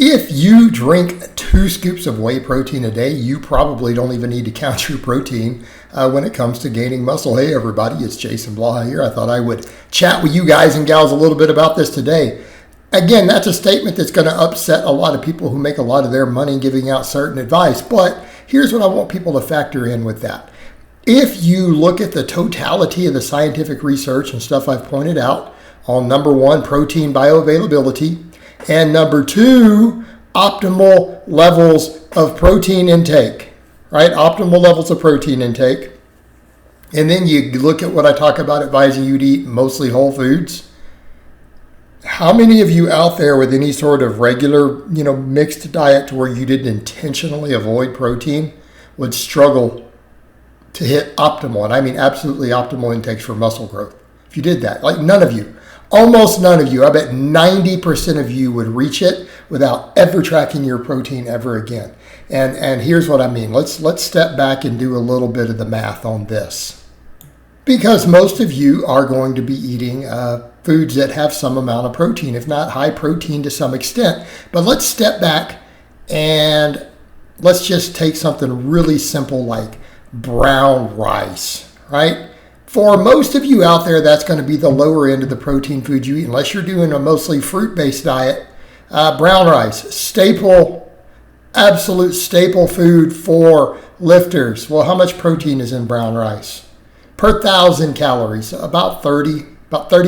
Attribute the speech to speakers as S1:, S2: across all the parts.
S1: If you drink 2 scoops of whey protein a day, you probably don't even need to count your protein when it comes to gaining muscle. Hey everybody, it's Jason Blaha here. I thought I would chat with you guys and gals a little bit about this today. Again, that's a statement that's going to upset a lot of people who make a lot of their money giving out certain advice. But here's what I want people to factor in with that. If you look at the totality of the scientific research and stuff I've pointed out on number 1, protein bioavailability, and number 2, optimal levels of protein intake, right? Optimal levels of protein intake. And then you look at what I talk about advising you to eat mostly whole foods. How many of you out there with any sort of regular, mixed diet to where you didn't intentionally avoid protein would struggle to hit optimal, and I mean absolutely optimal intakes for muscle growth? If you did that, like none of you. Almost none of you, I bet 90% of you would reach it without ever tracking your protein ever again. And here's what I mean. Let's step back and do a little bit of the math on this. Because most of you are going to be eating foods that have some amount of protein, if not high protein to some extent. But let's step back and let's just take something really simple like brown rice, right? For most of you out there, that's going to be the lower end of the protein food you eat, unless you're doing a mostly fruit-based diet. Brown rice, absolute staple food for lifters. Well, how much protein is in brown rice? Per 1,000 calories, about 30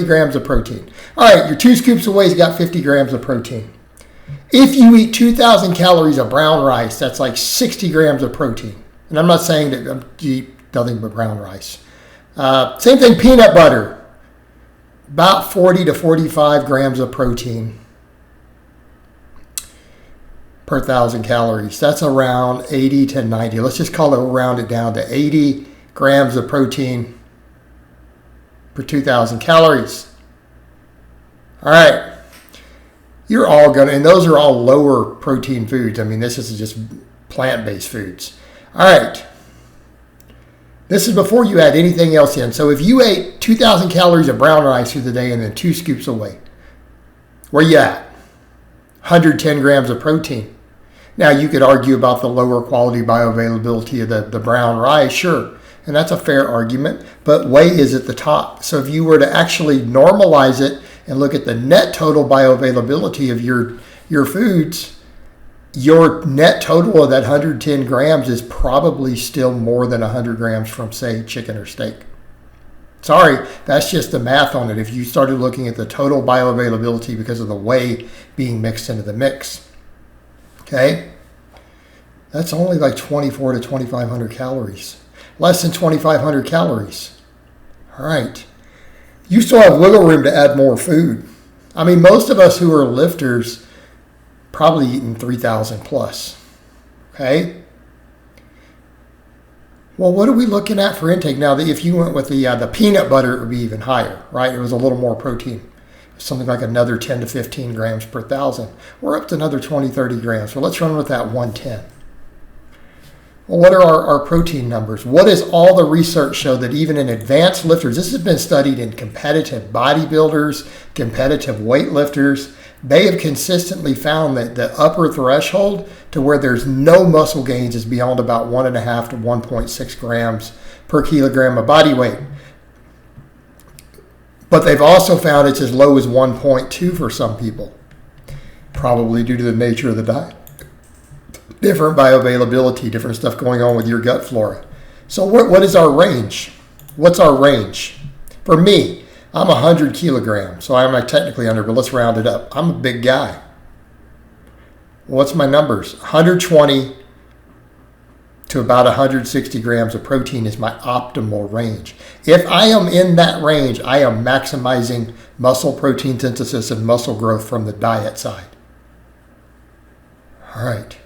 S1: grams of protein. All right, your 2 scoops of Whey's got 50 grams of protein. If you eat 2,000 calories of brown rice, that's like 60 grams of protein. And I'm not saying that you eat nothing but brown rice. Same thing, peanut butter, about 40 to 45 grams of protein per 1,000 calories. That's around 80 to 90. Let's just round it down to 80 grams of protein per 2,000 calories. All right. You're all going to, and those are all lower protein foods. I mean, this is just plant-based foods. All right. This is before you add anything else in. So if you ate 2,000 calories of brown rice through the day and then 2 scoops of Whey, where you at? 110 grams of protein. Now you could argue about the lower quality bioavailability of the brown rice, sure. And that's a fair argument, but Whey is at the top. So if you were to actually normalize it and look at the net total bioavailability of your foods, your net total of that 110 grams is probably still more than 100 grams from, say, chicken or steak. Sorry, that's just the math on it. If you started looking at the total bioavailability because of the Whey being mixed into the mix, okay, that's only like 24 to 2,500 calories. Less than 2,500 calories. All right. You still have wiggle room to add more food. I mean, most of us who are lifters probably eating 3,000 plus, okay? Well, what are we looking at for intake now? That if you went with the peanut butter, it would be even higher, right? It was a little more protein, something like another 10 to 15 grams per 1,000. We're up to another 20, 30 grams. So let's run with that 110. Well, what are our protein numbers? What does all the research show that even in advanced lifters, this has been studied in competitive bodybuilders, competitive weightlifters, they have consistently found that the upper threshold to where there's no muscle gains is beyond about 1.5 to 1.6 grams per kilogram of body weight. But they've also found it's as low as 1.2 for some people, probably due to the nature of the diet. Different bioavailability, different stuff going on with your gut flora. So what is our range? What's our range? For me, I'm 100 kilograms, so I'm technically under, but let's round it up. I'm a big guy. What's my numbers? 120 to about 160 grams of protein is my optimal range. If I am in that range, I am maximizing muscle protein synthesis and muscle growth from the diet side. All right.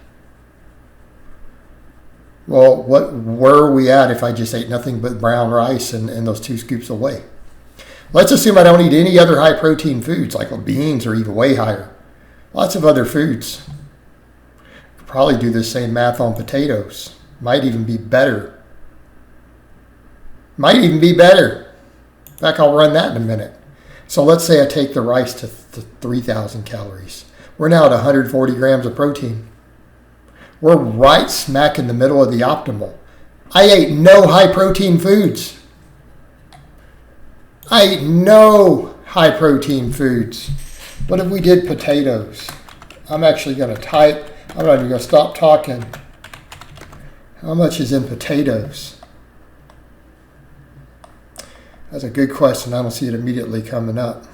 S1: Well, where are we at if I just ate nothing but brown rice and those 2 scoops of Whey? Let's assume I don't eat any other high protein foods like beans or even way higher. Lots of other foods. Could probably do the same math on potatoes. Might even be better. In fact, I'll run that in a minute. So let's say I take the rice to 3,000 calories. We're now at 140 grams of protein. We're right smack in the middle of the optimal. I ate no high protein foods. I ate no high protein foods. What if we did potatoes? I'm actually going to type. I'm not even going to stop talking. How much is in potatoes? That's a good question. I don't see it immediately coming up.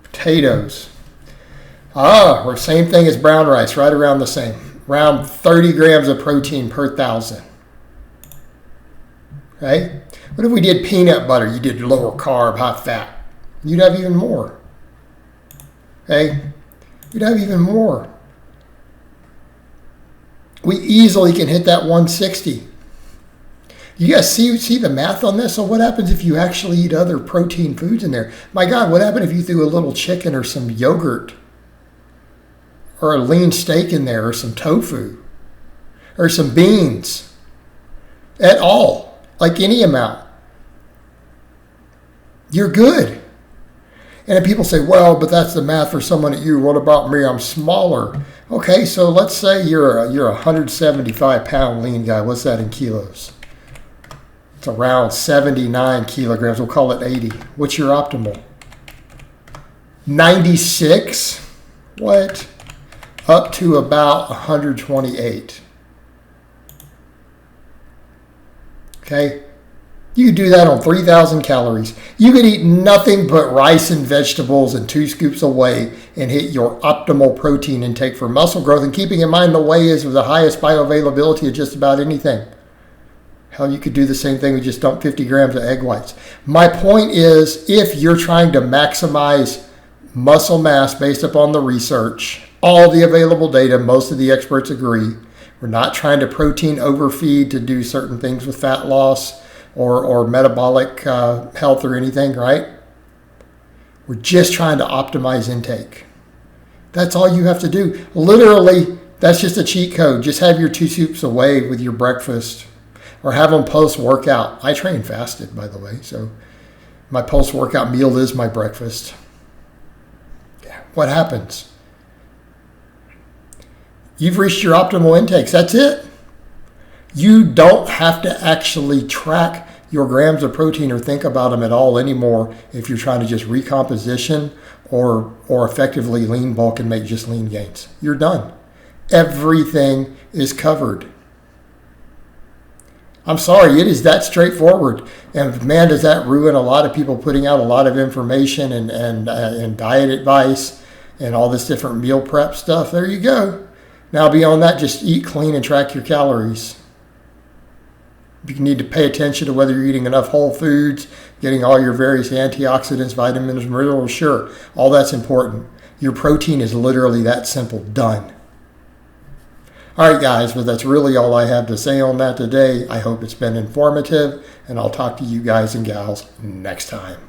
S1: Potatoes. We're same thing as brown rice, right around the same. Around 30 grams of protein per 1,000. Okay? What if we did peanut butter? You did lower carb, high fat. You'd have even more. Okay? You'd have even more. We easily can hit that 160. You guys see the math on this? So what happens if you actually eat other protein foods in there? My God, what happened if you threw a little chicken or some yogurt or a lean steak in there or some tofu or some beans at all, like any amount? You're good. And then people say, well, but that's the math for someone at you. What about me? I'm smaller. Okay, so let's say you're a 175-pound lean guy. What's that in kilos? It's around 79 kilograms. We'll call it 80. What's your optimal? 96? What? Up to about 128. Okay? You could do that on 3,000 calories. You could eat nothing but rice and vegetables and 2 scoops of whey and hit your optimal protein intake for muscle growth. And keeping in mind the whey is the highest bioavailability of just about anything. Hell, you could do the same thing with just dump 50 grams of egg whites. My point is, if you're trying to maximize muscle mass based upon the research, all the available data, most of the experts agree, we're not trying to protein overfeed to do certain things with fat loss or metabolic health or anything, right? We're just trying to optimize intake. That's all you have to do. Literally, that's just a cheat code. Just have your 2 scoops of whey with your breakfast or have them post-workout. I train fasted, by the way, so my post-workout meal is my breakfast. What happens? You've reached your optimal intakes. That's it. You don't have to actually track your grams of protein or think about them at all anymore if you're trying to just recomposition or effectively lean bulk and make just lean gains. You're done. Everything is covered. I'm sorry, it is that straightforward. And man, does that ruin a lot of people putting out a lot of information and diet advice and all this different meal prep stuff. There you go. Now beyond that, just eat clean and track your calories. You need to pay attention to whether you're eating enough whole foods, getting all your various antioxidants, vitamins, minerals. Sure, all that's important. Your protein is literally that simple. Done. All right, guys, but that's really all I have to say on that today. I hope it's been informative, and I'll talk to you guys and gals next time.